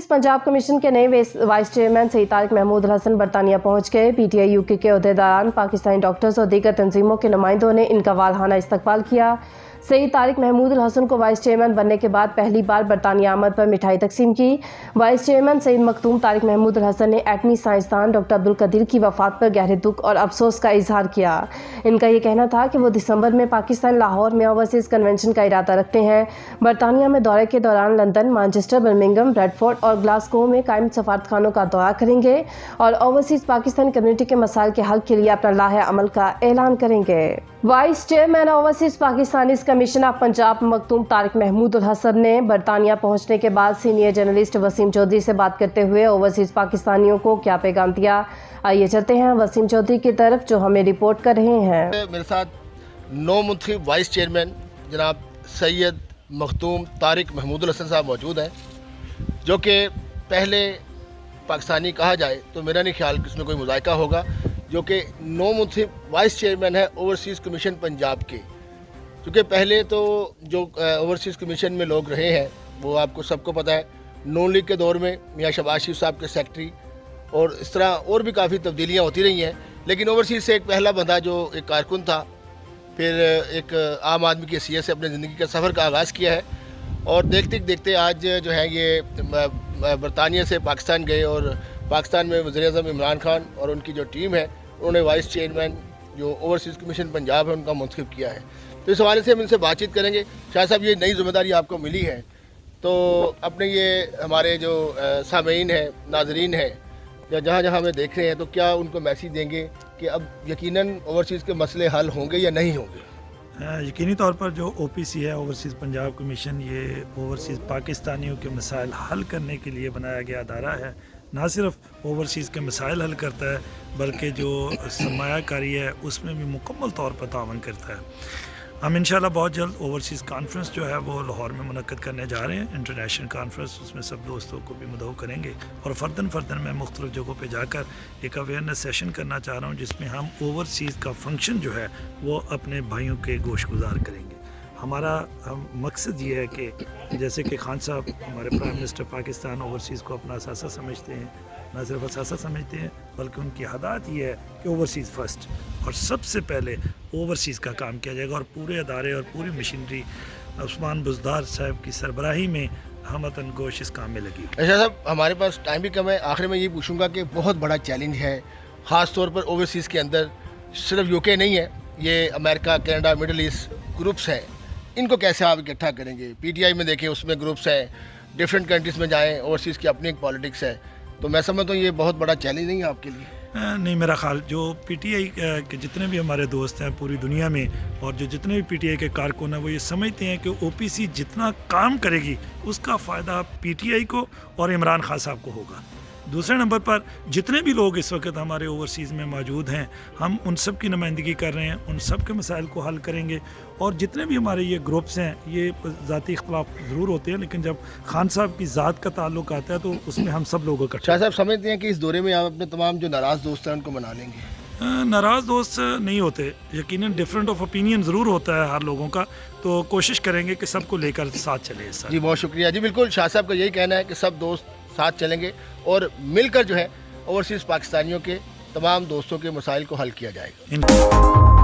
Punjab commission के नए vice chairman Saeed Tariq Mahmood Hasan बरतानिया पहुंच गए। पीटीआई यूके के अहदेदारान, पाकिस्तानी डॉक्टर्स और दीगर तंजीमों के नुमाइंदों ने इनका वालहाना इस्तकबाल किया। सईद तारिक महमूद हसन को वाइस चेयरमैन बनने के बाद पहली बार बरतानिया आमद पर मिठाई तकसीम की। वाइस चेयरमैन सईद मखदूम तारिक महमूद हसन ने एटमी साइंसदान डॉक्टर अब्दुल कदीर की वफात पर गहरे दुख और अफसोस का इजहार किया। इनका ये कहना था कि वो दिसंबर में पाकिस्तान लाहौर में ओवरसीज़ कन्वेंशन का इरादा रखते हैं। बरतानिया में दौरे के दौरान लंदन, मैनचेस्टर, बर्मिंघम, ब्रैडफोर्ड और ग्लासगो में कायम सफारतखानों का दौरा करेंगे और ओवरसीज़ पाकिस्तानी कम्युनिटी के मसाइल के हल के लिए अपना लाहे अमल का ऐलान करेंगे। Vice chairman overseas Pakistani commission of Punjab Makhdoom Tariq Mahmood Hassan ने बरतानिया पहुंचने के बाद सीनियर जर्नलिस्ट वसीम चौधरी से बात करते हुए ओवरसीज़ पाकिस्तानियों को क्या पैगाम दिया। आइए चलते हैं वसीम चौधरी की तरफ जो हमें रिपोर्ट कर रहे हैं। मेरे साथ नौ मुंतखब वाइस चेयरमैन जनाब सैयद मखदूम तारिक महमूद हसन साहब मौजूद हैं, जो कि पहले पाकिस्तानी कहा जाए तो मेरा नहीं ख्याल कि उसमें कोई मुज़ायका होगा, जो कि नौ मुंतखब वाइस चेयरमैन है ओवरसीज़ कमीशन पंजाब के। क्योंकि पहले तो जो ओवरसीज़ कमीशन में लोग रहे हैं वो आपको सबको पता है, नून लीग के दौर में मियाँ शहबाज शरीफ साहब के सेक्रेटरी और इस तरह और भी काफ़ी तब्दीलियाँ होती रही हैं। लेकिन ओवरसीज़ से एक पहला बंदा जो एक कारकुन था, फिर एक आम आदमी की हैसियत से अपने ज़िंदगी का सफ़र का आगाज़ किया है और देखते देखते आज जो है ये बरतानिया से पाकिस्तान गए और पाकिस्तान में वज़ीर-ए-आज़म इमरान खान और उनकी जो टीम है उन्होंने वाइस चेयरमैन जो ओवरसीज़ कमीशन पंजाब है उनका मुंतखब किया है। तो इस हवाले से हम इनसे बातचीत करेंगे। शाह साहब, ये नई ज़िम्मेदारी आपको मिली है, तो अपने ये हमारे जो सामीन हैं, नाजरीन हैं, या जहाँ जहाँ हमें देख रहे हैं, तो क्या उनको मैसेज देंगे कि अब यकीनन ओवरसीज़ के मसले हल होंगे या नहीं होंगे? यकीनी तौर पर जो ओपीसी है ओवरसीज़ पंजाब कमीशन, ये ओवरसीज़ पाकिस्तानियों के मसाइल हल करने के लिए बनाया गया अदारा है। ना सिर्फ ओवरसीज़ के मसाइल हल करता है बल्कि जो सरमायाकारी है उसमें भी मुकम्मल तौर पर तावन करता है। हम इंशाल्लाह बहुत जल्द ओवरसीज़ कॉन्फ्रेंस जो है वो लाहौर में मुनक्कद करने जा रहे हैं, इंटरनेशनल कॉन्फ्रेंस। उसमें सब दोस्तों को भी मदऊ करेंगे और फ़र्दन मैं मुख्तलिफ़ जगहों पे जाकर एक अवेयरनेस सेशन करना चाह रहा हूँ, जिसमें हम ओवरसीज़ का फंक्शन जो है वो अपने भाइयों के गोश गुजार करेंगे। हमारा मकसद ये है कि जैसे कि खान साहब हमारे प्राइम मिनिस्टर पाकिस्तान ओवरसीज़ को अपना असासा समझते हैं, न सिर्फ असासा समझते हैं बल्कि उनकी हदायत ये है कि ओवरसीज़ फर्स्ट और सबसे पहले ओवरसीज़ का काम किया जाएगा और पूरे अदारे और पूरी मशीनरी उस्मान बुज़दार साहब की सरबराही में हमतन गोश इस काम में लगी। अच्छा साहब, हमारे पास टाइम भी कम है, आखिर में ये पूछूंगा कि बहुत बड़ा चैलेंज है ख़ास तौर पर ओवरसीज़ के अंदर, सिर्फ यूके नहीं है, ये America, Canada, middle east groups हैं, इनको कैसे आप इकट्ठा करेंगे? पीटीआई में देखें उसमें ग्रुप्स हैं, डिफरेंट कंट्रीज़ में जाएँ, ओवरसीज़ की अपनी एक पॉलिटिक्स है, तो मैं समझता हूँ ये बहुत बड़ा चैलेंज नहीं है आपके लिए? नहीं, मेरा ख्याल जो पीटीआई के जितने भी हमारे दोस्त हैं पूरी दुनिया में और जो जितने भी पीटीआई के कारकुन हैं वो ये समझते हैं कि ओपीसी जितना काम करेगी उसका फ़ायदा पीटीआई को और इमरान खान साहब को होगा। दूसरे नंबर पर जितने भी लोग इस वक्त हमारे ओवरसीज़ में मौजूद हैं, हम उन सब की नुमाइंदगी कर रहे हैं, उन सब के मसाइल को हल करेंगे। और जितने भी हमारे ये ग्रुप्स हैं, ये ज़ाती इख्तलाफ ज़रूर होते हैं, लेकिन जब खान साहब की ज़ात का ताल्लुक आता है तो उसमें हम सब लोग इकट्ठे। शाह साहब, समझते हैं कि इस दौरे में आप अपने तमाम जो नाराज़ दोस्त हैं उनको मना लेंगे? नाराज़ दोस्त नहीं होते, यकीनन डिफरेंट ऑफ ओपिनियन ज़रूर होता है हर लोगों का, तो कोशिश करेंगे कि सबको लेकर साथ चले। जी बहुत शुक्रिया। जी बिल्कुल, शाह साहब का यही कहना है कि सब दोस्त साथ चलेंगे और मिलकर जो है ओवरसीज़ पाकिस्तानियों के तमाम दोस्तों के मसाइल को हल किया जाएगा।